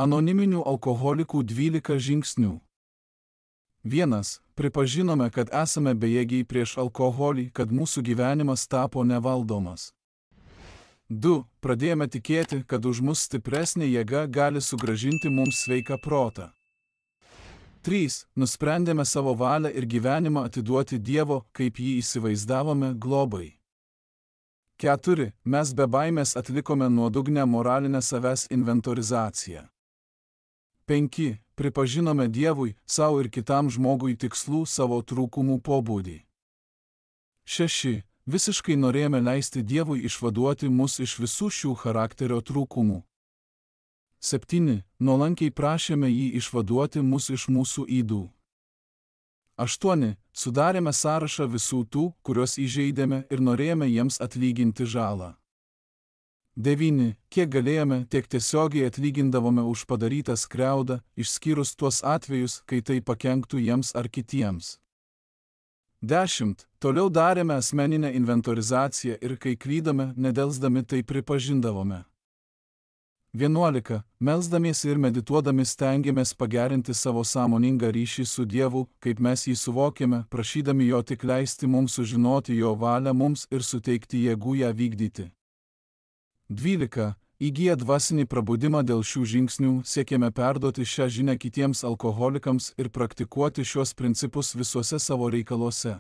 Anoniminių alkoholikų 12 žingsnių. 1. Pripažinome, kad esame bejėgiai prieš alkoholį, kad mūsų gyvenimas tapo nevaldomas. 2. Pradėjome tikėti, kad už mus stipresnė jėga gali sugrąžinti mums sveiką protą. 3. Nusprendėme savo valią ir gyvenimą atiduoti Dievo, kaip jį įsivaizdavome, globai. 4. Mes be baimės atlikome nuodugnę moralinę savęs inventorizaciją. 5. Pripažinome Dievui, savo ir kitam žmogui tikslų savo trūkumų pobūdį. 6. Visiškai norėjome leisti Dievui išvaduoti mus iš visų šių charakterio trūkumų. 7. Nuolankiai prašėme jį išvaduoti mus iš mūsų ydų. 8. Sudarėme sąrašą visų tų, kuriuos įžeidėme ir norėjome jiems atlyginti žalą. 9. Kiek galėjome, tiek tiesiogiai atlygindavome už padarytą skriaudą, išskyrus tuos atvejus, kai tai pakenktų jiems ar kitiems. 10. Toliau darėme asmeninę inventorizaciją ir kai klydome, nedelsdami tai pripažindavome. 11. Melsdamiesi ir medituodami stengiamės pagerinti savo sąmoningą ryšį su Dievu, kaip mes jį suvokėme, prašydami jo tik leisti mums sužinoti jo valią mums ir suteikti jėgų ją vykdyti. 12. Įgiję dvasinį prabudimą dėl šių žingsnių, siekėme perduoti šią žinią kitiems alkoholikams ir praktikuoti šios principus visuose savo reikaluose.